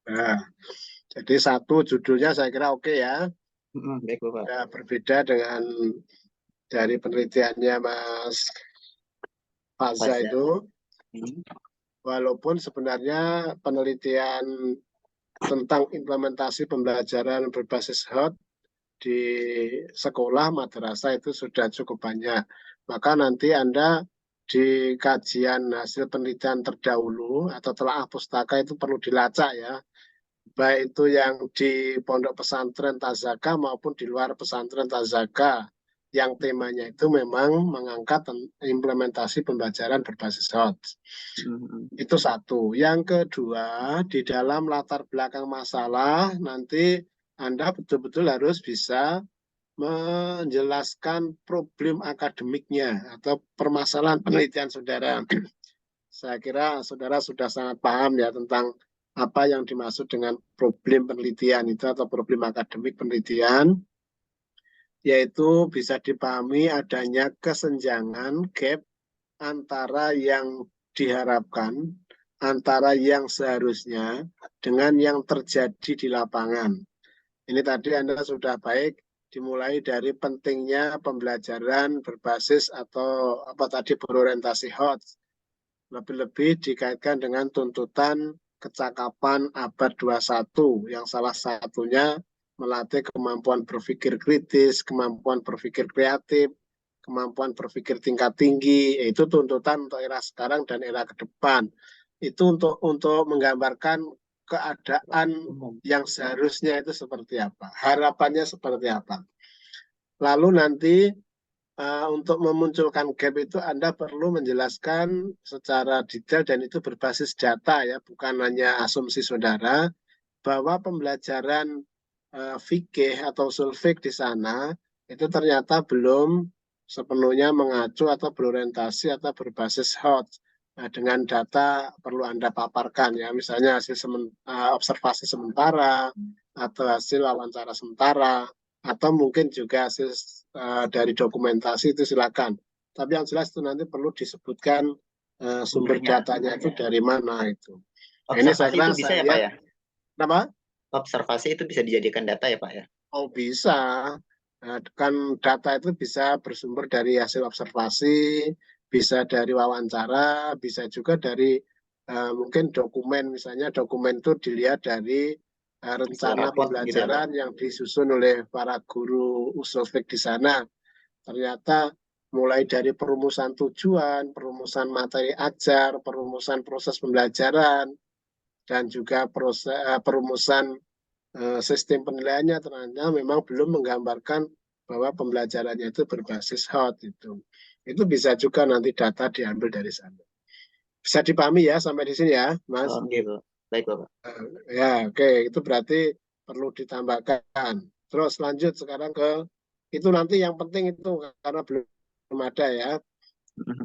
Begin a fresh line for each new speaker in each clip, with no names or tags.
Nah, jadi satu judulnya saya kira oke ya.
Baik Bapak.
Ya, berbeda dengan dari penelitiannya Mas Faza
Faza.
itu, walaupun sebenarnya penelitian tentang implementasi pembelajaran berbasis HOT di sekolah madrasah itu sudah cukup banyak. Maka nanti Anda di kajian hasil penelitian terdahulu atau telaah pustaka itu perlu dilacak ya. Baik itu yang di pondok pesantren Tazaka maupun di luar pesantren Tazaka. Yang temanya itu memang mengangkat implementasi pembelajaran berbasis HOT. Itu satu. Yang kedua, di dalam latar belakang masalah, nanti Anda betul-betul harus bisa menjelaskan problem akademiknya atau permasalahan penelitian saudara. Saya kira saudara sudah sangat paham ya tentang apa yang dimaksud dengan problem penelitian itu atau problem akademik penelitian, yaitu bisa dipahami adanya kesenjangan gap antara yang diharapkan, antara yang seharusnya dengan yang terjadi di lapangan. Ini tadi Anda sudah baik dimulai dari pentingnya pembelajaran berbasis atau apa tadi berorientasi HOT. Lebih-lebih dikaitkan dengan tuntutan kecakapan abad 21 yang salah satunya melatih kemampuan berpikir kritis, kemampuan berpikir kreatif, kemampuan berpikir tingkat tinggi. Itu tuntutan untuk era sekarang dan era ke depan. Itu untuk menggambarkan keadaan yang seharusnya itu seperti apa, harapannya seperti apa. Lalu nanti untuk memunculkan gap itu Anda perlu menjelaskan secara detail dan itu berbasis data ya, bukan hanya asumsi saudara, bahwa pembelajaran fikih atau usul fikih di sana itu ternyata belum sepenuhnya mengacu atau berorientasi atau berbasis HOT. Nah, dengan data perlu Anda paparkan ya, misalnya hasil observasi sementara atau hasil wawancara sementara atau mungkin juga hasil dari dokumentasi itu silakan. Tapi yang jelas itu nanti perlu disebutkan sumber datanya itu dari mana itu. Nah, ini saya
Observasi
kira
itu bisa ya Pak ya?
Kenapa?
Observasi itu bisa dijadikan data ya Pak ya?
Oh bisa. Nah, kan data itu bisa bersumber dari hasil observasi, bisa dari wawancara, bisa juga dari mungkin dokumen, misalnya dokumen itu dilihat dari
Hasil
rencana
raport gitu ya Pak?
pembelajaran yang disusun oleh para guru usul fiqh di sana. Ternyata mulai dari perumusan tujuan, perumusan materi ajar, perumusan proses pembelajaran, dan juga perumusan sistem penilaiannya ternyata memang belum menggambarkan bahwa pembelajarannya itu berbasis HOT itu. Itu bisa juga nanti data diambil dari sana. Bisa dipahami ya sampai di sini ya, Mas?
Gitu. Baik Bapak.
Ya, oke. Itu berarti perlu ditambahkan. Terus lanjut sekarang ke itu nanti yang penting itu karena belum ada ya.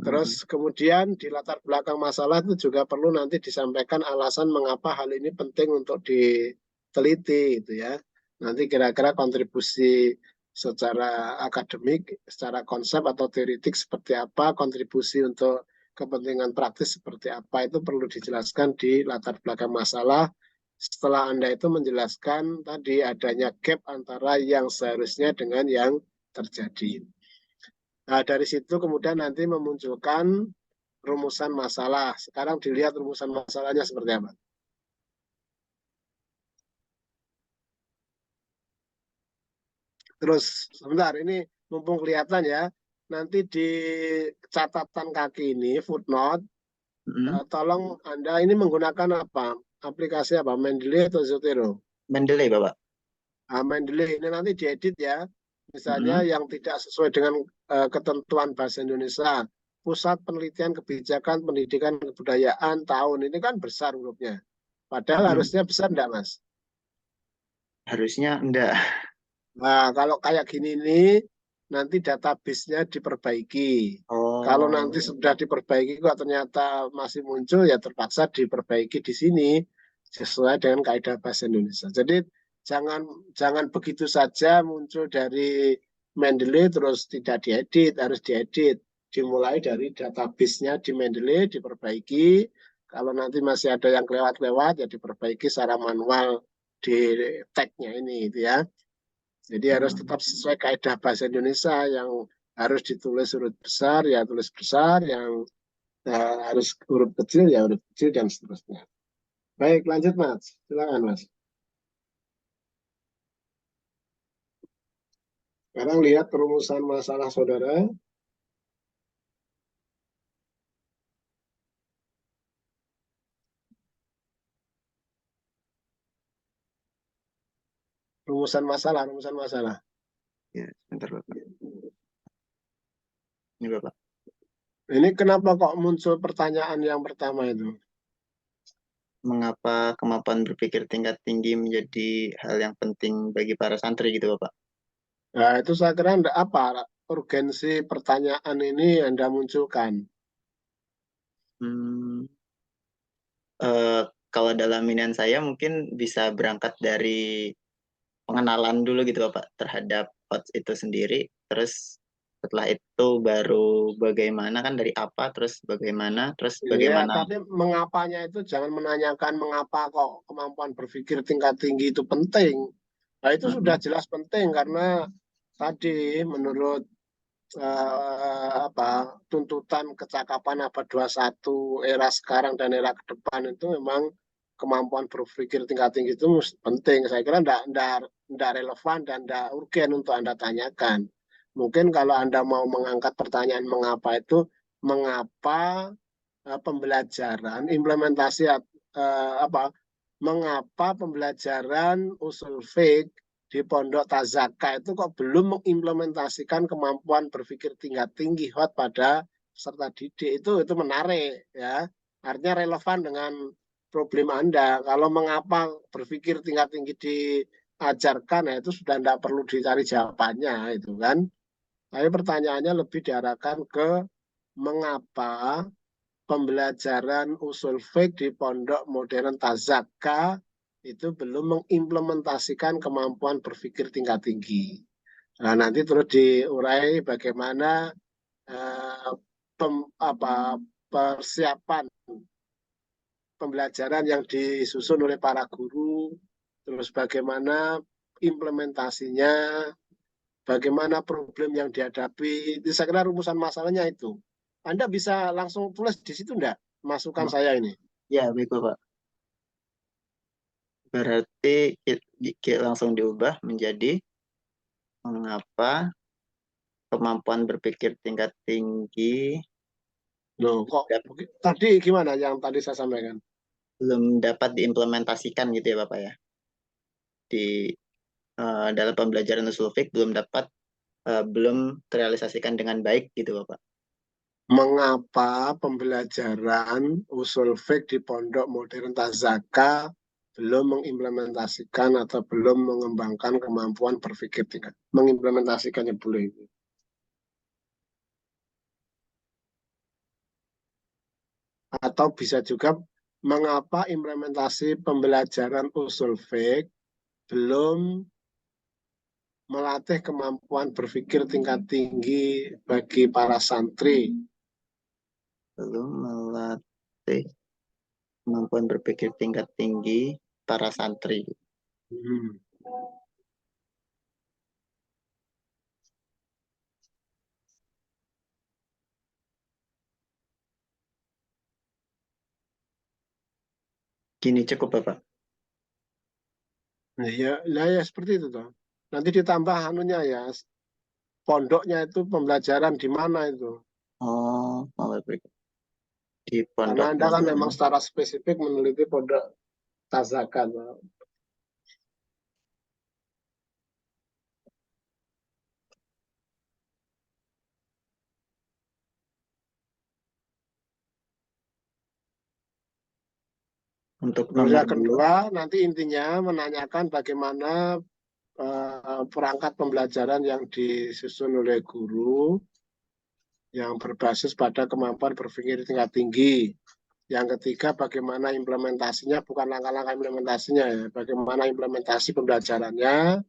Terus kemudian di latar belakang masalah itu juga perlu nanti disampaikan alasan mengapa hal ini penting untuk diteliti gitu ya. Nanti kira-kira kontribusi secara akademik, secara konsep atau teoritik seperti apa, kontribusi untuk kepentingan praktis seperti apa itu perlu dijelaskan di latar belakang masalah. Setelah Anda itu menjelaskan tadi adanya gap antara yang seharusnya dengan yang terjadi. Nah, dari situ kemudian nanti memunculkan rumusan masalah. Sekarang dilihat rumusan masalahnya seperti apa. Terus, sebentar, ini mumpung kelihatan ya, nanti di catatan kaki ini, footnote, tolong Anda ini menggunakan apa? Aplikasi apa? Mendeley atau Zotero?
Mendeley Bapak.
Mendeley ini nanti diedit ya. Misalnya yang tidak sesuai dengan ketentuan bahasa Indonesia. Pusat Penelitian Kebijakan Pendidikan Kebudayaan tahun ini kan besar hurufnya. Padahal harusnya besar enggak, Mas?
Harusnya enggak.
Nah, kalau kayak gini nih, nanti database-nya diperbaiki. Kalau nanti sudah diperbaiki kok ternyata masih muncul, ya terpaksa diperbaiki di sini sesuai dengan kaidah bahasa Indonesia. Jadi jangan begitu saja muncul dari Mendeley terus tidak diedit, harus diedit. Dimulai dari database-nya di Mendeley, diperbaiki, Kalau nanti masih ada yang kelewat-kelewat, ya diperbaiki secara manual di tag-nya ini, gitu ya. Jadi harus tetap sesuai kaidah bahasa Indonesia, yang harus ditulis huruf besar, ya tulis besar, yang harus huruf kecil, ya huruf kecil, dan seterusnya. Baik, lanjut Mas. Silakan Mas. Sekarang lihat perumusan masalah saudara. Rumusan masalah, rumusan masalah.
Ya, sebentar Bapak. Ini Bapak.
Ini kenapa kok muncul pertanyaan yang pertama itu?
Mengapa kemampuan berpikir tingkat tinggi menjadi hal yang penting bagi para santri gitu Bapak?
Nah, itu saya kira enggak apa urgensi pertanyaan ini Anda munculkan.
Hmm, kalau dalam minat saya mungkin bisa berangkat dari pengenalan dulu gitu Bapak terhadap HOTS itu sendiri. Terus setelah itu baru bagaimana kan dari apa, terus bagaimana, terus
Ya,
bagaimana.
tapi mengapanya itu jangan menanyakan mengapa kok kemampuan berpikir tingkat tinggi itu penting. Nah, itu sudah
Mm-mm.
jelas penting karena tadi menurut tuntutan kecakapan abad 21 era sekarang dan era ke depan itu memang kemampuan berpikir tingkat tinggi itu penting. Saya kira enggak relevan dan enggak urgen untuk Anda tanyakan. Mungkin kalau Anda mau mengangkat pertanyaan mengapa itu, mengapa pembelajaran implementasi mengapa pembelajaran usul fiqh di Pondok Tazaka itu kok belum mengimplementasikan kemampuan berpikir tingkat tinggi HOT pada peserta didik, itu menarik ya, artinya relevan dengan problem Anda. Kalau mengapa berpikir tingkat tinggi diajarkan, ya itu sudah tidak perlu dicari jawabannya itu kan. Tapi pertanyaannya lebih diarahkan ke mengapa pembelajaran usul fiqh di Pondok Modern Tazaka itu belum mengimplementasikan kemampuan berpikir tingkat tinggi. Nah, nanti terus diurai bagaimana eh, persiapan pembelajaran yang disusun oleh para guru, terus bagaimana implementasinya, bagaimana problem yang dihadapi. Itu saya kira rumusan masalahnya itu. Anda bisa langsung tulis di situ enggak? Masukan
Oh,
saya ini.
ya, baik Bapak. Berarti langsung diubah menjadi mengapa kemampuan berpikir tingkat tinggi
Loh, kok tadi gimana yang tadi saya sampaikan?
belum dapat diimplementasikan gitu ya Bapak ya. Di dalam pembelajaran usul fiqh belum terrealisasikan dengan baik gitu Bapak.
Mengapa pembelajaran usul fiqh di Pondok Modern Tazaka belum mengimplementasikan atau belum mengembangkan kemampuan berpikir tingkat? Mengimplementasikannya boleh. Atau bisa juga mengapa implementasi pembelajaran usul fiqh belum melatih kemampuan berpikir tingkat tinggi bagi para santri.
Belum melatih kemampuan berpikir tingkat tinggi para santri.
Hmm.
Gini cukup Bapak.
Ya, seperti itu toh. Nanti ditambah anunya ya, pondoknya itu pembelajaran di mana itu.
Oh, di
Karena
pondok
Anda kan
modern.
memang secara spesifik meneliti pondok Tazakan.
Untuk
Terus
nomor
yang
dua,
kedua, nanti intinya menanyakan bagaimana perangkat pembelajaran yang disusun oleh guru yang berbasis pada kemampuan berpikir tingkat tinggi. Yang ketiga, bagaimana implementasinya, bukan langkah-langkah implementasinya ya, bagaimana implementasi pembelajarannya,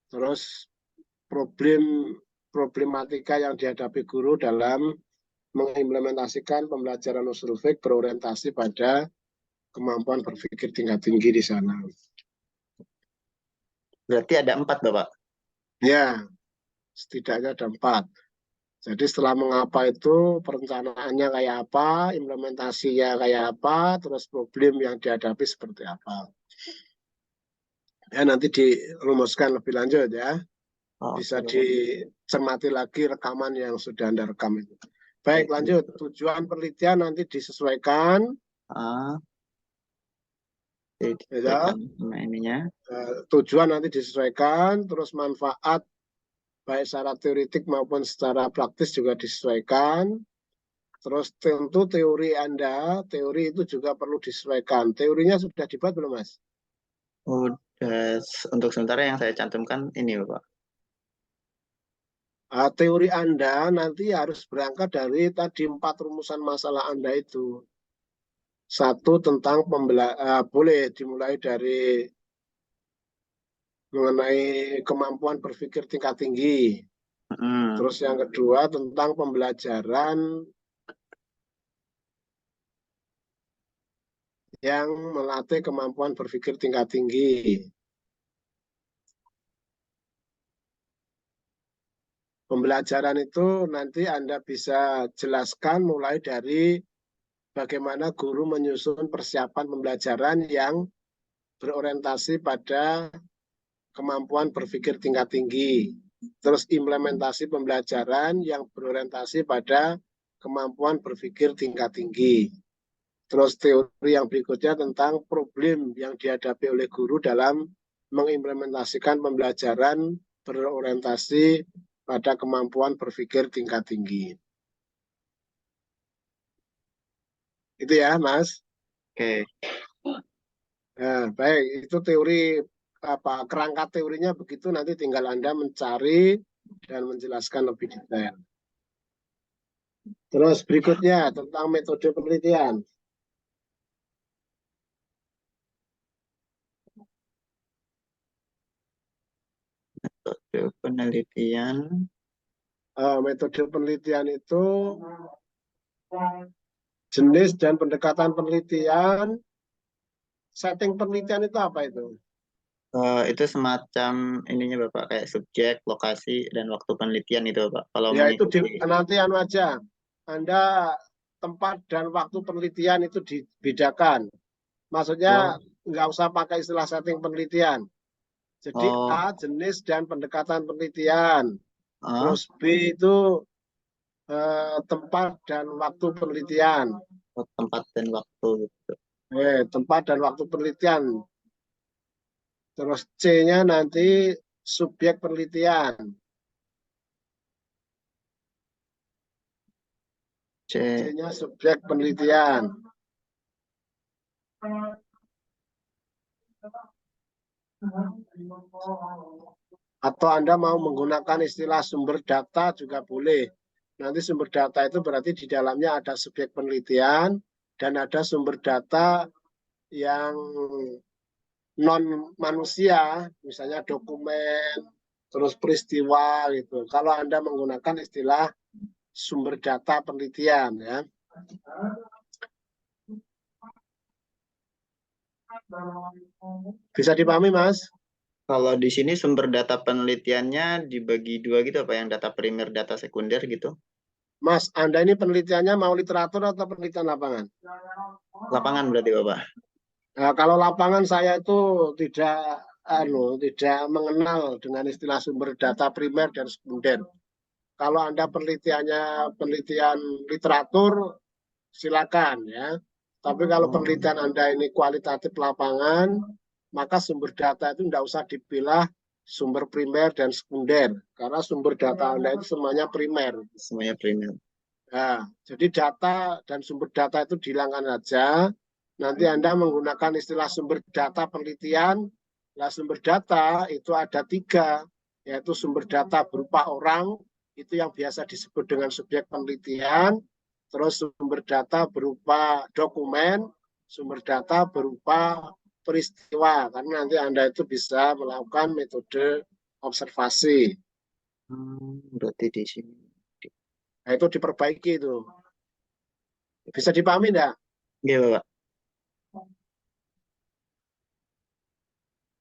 terus problematika yang dihadapi guru dalam mengimplementasikan pembelajaran usul fiqh berorientasi pada kemampuan berpikir tingkat tinggi di sana.
Berarti ada 4, Bapak.
Ya, setidaknya ada 4. Jadi setelah mengapa itu perencanaannya kayak apa, implementasinya kayak apa, terus problem yang dihadapi seperti apa. Ya nanti dirumuskan lebih lanjut ya. Bisa
Oke, Bapak.
dicermati lagi rekaman yang sudah Anda rekam itu. Baik,
Oke.
lanjut. Tujuan penelitian nanti disesuaikan.
Ah, jadi
Ya,
disesuaikan sama ininya.
tujuan nanti disesuaikan, terus manfaat baik secara teoritik maupun secara praktis juga disesuaikan. Terus tentu teori Anda, teori itu juga perlu disesuaikan. Teorinya sudah dibuat belum, Mas?
Udah, untuk sementara yang saya cantumkan ini, Bapak.
Teori Anda nanti harus berangkat dari tadi 4 rumusan masalah Anda itu. Satu tentang boleh dimulai dari mengenai kemampuan berpikir tingkat tinggi.
Hmm.
Terus yang kedua tentang pembelajaran yang melatih kemampuan berpikir tingkat tinggi. Pembelajaran itu nanti Anda bisa jelaskan mulai dari bagaimana guru menyusun persiapan pembelajaran yang berorientasi pada kemampuan berpikir tingkat tinggi. Terus implementasi pembelajaran yang berorientasi pada kemampuan berpikir tingkat tinggi. Terus teori yang berikutnya tentang problem yang dihadapi oleh guru dalam mengimplementasikan pembelajaran berorientasi pada kemampuan berpikir tingkat tinggi. Itu ya, Mas.
Oke.
Nah, baik, itu teori kerangka teorinya begitu, nanti tinggal Anda mencari dan menjelaskan lebih detail. Terus berikutnya tentang metode penelitian.
Metode penelitian.
Metode penelitian itu jenis dan pendekatan penelitian. Setting penelitian itu apa itu?
Itu semacam ininya Bapak, kayak subjek, lokasi, dan waktu penelitian itu Bapak. Kalau
Ya itu
mengikuti.
nanti aja. Anda tempat dan waktu penelitian itu dibedakan. Maksudnya
Oh,
nggak usah pakai istilah setting penelitian. Jadi
oh,
A jenis dan pendekatan penelitian.
ah,
Terus B itu tempat dan waktu penelitian.
tempat dan waktu gitu.
Tempat dan waktu penelitian. Terus C-nya nanti subjek penelitian.
C.
C-nya subjek penelitian. Atau Anda mau menggunakan istilah sumber data juga boleh. Nanti sumber data itu berarti di dalamnya ada subjek penelitian dan ada sumber data yang non manusia, misalnya dokumen, terus peristiwa gitu. Kalau Anda menggunakan istilah sumber data penelitian ya. Bisa dipahami, Mas?
Kalau di sini sumber data penelitiannya dibagi dua gitu apa yang data primer, data sekunder gitu.
Mas, Anda ini penelitiannya mau literatur atau penelitian lapangan?
Lapangan berarti Bapak.
Nah, kalau lapangan saya itu tidak mengenal dengan istilah sumber data primer dan sekunder. Kalau Anda penelitian literatur, silakan ya. Tapi kalau
Oh,
penelitian Anda ini kualitatif lapangan, maka sumber data itu tidak usah dipilah sumber primer dan sekunder. Karena sumber data Anda itu semuanya primer.
semuanya primer.
Nah, jadi data dan sumber data itu dihilangkan saja. Nanti Anda menggunakan istilah sumber data penelitian. Nah, sumber data itu ada 3, yaitu sumber data berupa orang, itu yang biasa disebut dengan subjek penelitian. Terus sumber data berupa dokumen, sumber data berupa peristiwa. Karena nanti Anda itu bisa melakukan metode observasi.
Berarti di sini.
Nah, itu diperbaiki itu. Bisa dipahami enggak?
Oke, Bapak.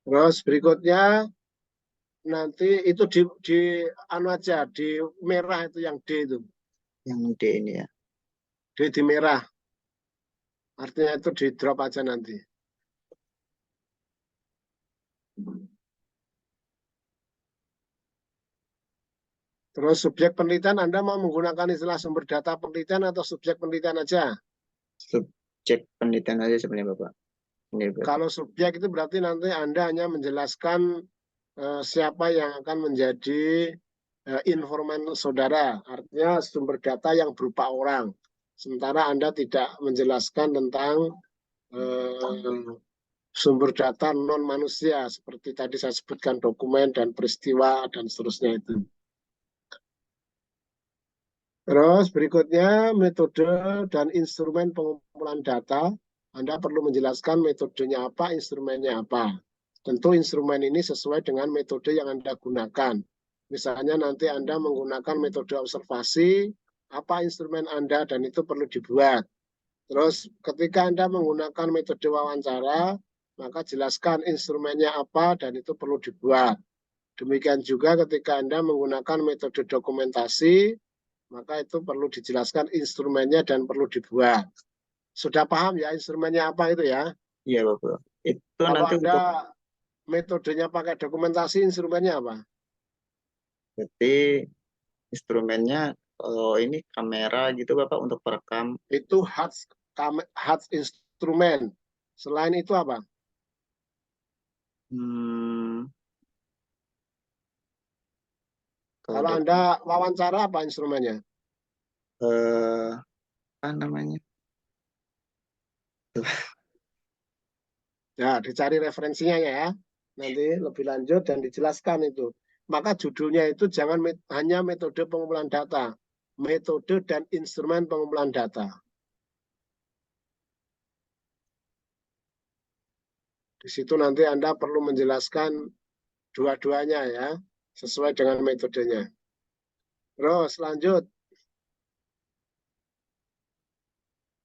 Terus berikutnya nanti itu di anu aja, di merah itu yang D itu.
Yang D ini ya.
D di merah. Artinya itu di drop aja nanti. Terus subjek penelitian Anda mau menggunakan istilah sumber data penelitian atau subjek penelitian aja?
Subjek penelitian aja sebenarnya Bapak. Ini Bapak.
Kalau subjek itu berarti nanti Anda hanya menjelaskan siapa yang akan menjadi informan saudara, artinya sumber data yang berupa orang. Sementara Anda tidak menjelaskan tentang sumber data non manusia seperti tadi saya sebutkan dokumen dan peristiwa dan seterusnya itu. Terus berikutnya metode dan instrumen pengumpulan data. Anda perlu menjelaskan metodenya apa, instrumennya apa. Tentu instrumen ini sesuai dengan metode yang Anda gunakan. Misalnya nanti Anda menggunakan metode observasi, apa instrumen Anda dan itu perlu dibuat. Terus ketika Anda menggunakan metode wawancara, maka jelaskan instrumennya apa dan itu perlu dibuat. Demikian juga ketika Anda menggunakan metode dokumentasi, maka itu perlu dijelaskan instrumennya dan perlu dibuat. Sudah paham ya instrumennya apa itu ya?
Iya Bapak. Itu
Kalau
nanti
Anda
untuk
metodenya pakai dokumentasi, instrumennya apa?
berarti instrumennya kalau ini kamera gitu Bapak untuk perekam.
Itu HUD instrumen. Selain itu apa?
Hmm, kalau
Kalau Anda wawancara apa instrumennya?
apa namanya?
Ya, dicari referensinya ya. Nanti lebih lanjut dan dijelaskan itu. Maka judulnya itu jangan hanya metode pengumpulan data. Metode dan instrumen pengumpulan data. Di situ nanti Anda perlu menjelaskan dua-duanya ya, sesuai dengan metodenya. Terus lanjut.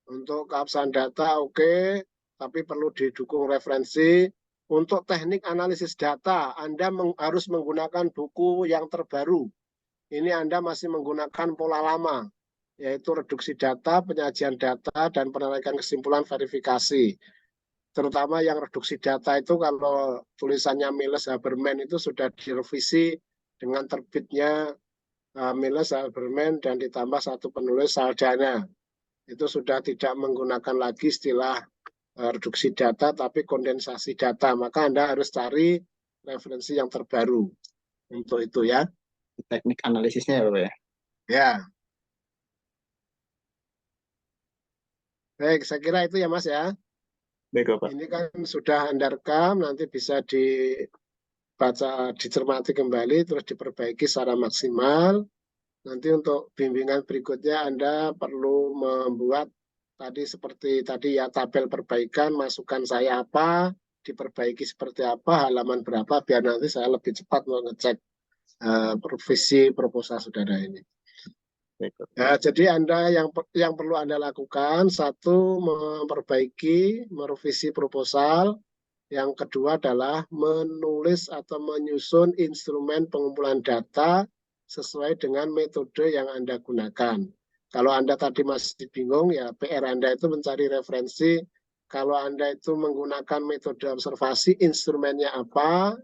Untuk keabsahan data oke, tapi perlu didukung referensi. Untuk teknik analisis data, Anda harus menggunakan buku yang terbaru. Ini Anda masih menggunakan pola lama, yaitu reduksi data, penyajian data, dan penarikan kesimpulan verifikasi. Terutama yang reduksi data itu kalau tulisannya Miles Haberman itu sudah direvisi dengan terbitnya Miles Haberman dan ditambah satu penulis Saldana. Itu sudah tidak menggunakan lagi istilah reduksi data tapi kondensasi data. Maka Anda harus cari referensi yang terbaru untuk itu ya.
teknik analisisnya ya Bapak ya.
Ya, baik, saya kira itu ya Mas ya.
Baik Bapak.
Ini kan sudah Anda rekam, nanti bisa dibaca, dicermati kembali, terus diperbaiki secara maksimal. Nanti untuk bimbingan berikutnya Anda perlu membuat tadi seperti tadi ya tabel perbaikan, masukan saya apa, diperbaiki seperti apa, halaman berapa, biar nanti saya lebih cepat mengecek visi proposal saudara ini.
Baik, Bapak.
Ya, jadi Anda yang perlu Anda lakukan, satu memperbaiki, merevisi proposal, yang kedua adalah menulis atau menyusun instrumen pengumpulan data sesuai dengan metode yang Anda gunakan. Kalau Anda tadi masih bingung, ya PR Anda itu mencari referensi. Kalau Anda itu menggunakan metode observasi, instrumennya apa,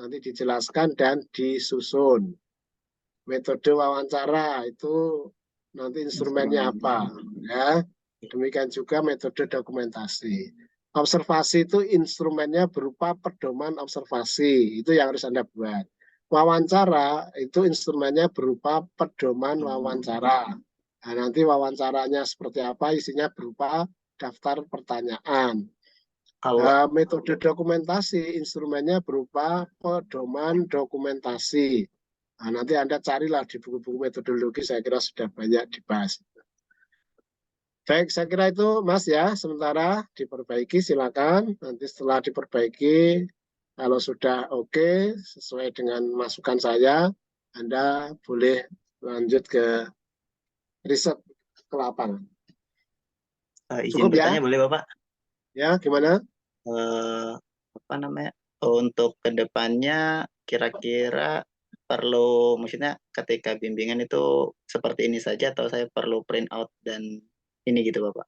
nanti dijelaskan dan disusun. Metode wawancara itu nanti instrumennya apa, ya. Demikian juga metode dokumentasi. Observasi itu instrumennya berupa pedoman observasi, itu yang harus Anda buat. Wawancara itu instrumennya berupa pedoman wawancara. Nah, nanti wawancaranya seperti apa, isinya berupa daftar pertanyaan.
Kalau
Metode dokumentasi instrumennya berupa pedoman dokumentasi. Nah, nanti Anda carilah di buku-buku metodologi, saya kira sudah banyak dibahas. Baik, saya kira itu Mas ya, sementara diperbaiki silakan. Nanti setelah diperbaiki, kalau sudah oke, sesuai dengan masukan saya, Anda boleh lanjut ke riset ke lapangan.
Izin
Cukup ya?
bertanya boleh Bapak?
Ya, gimana?
Eh, apa namanya? Untuk kedepannya kira-kira perlu, maksudnya ketika bimbingan itu seperti ini saja atau saya perlu print out dan ini gitu Bapak?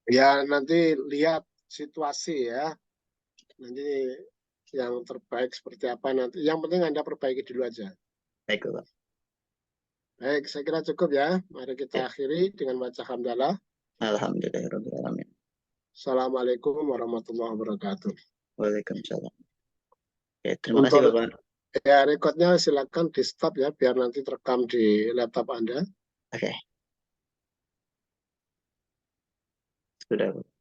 Ya, nanti lihat situasi ya. Nanti yang terbaik seperti apa nanti. Yang penting Anda perbaiki dulu aja.
Baik Bapak.
Baik, saya kira cukup ya. Mari kita
Ya.
akhiri dengan baca hamdalah.
Alhamdulillahirrahmanirrahim.
Assalamualaikum warahmatullahi wabarakatuh.
Waalaikumsalam. Oke, terima kasih
Untuk
Bapak.
ya rekodnya silakan di stop ya biar nanti terekam di laptop Anda.
Oke, sudah Bapak.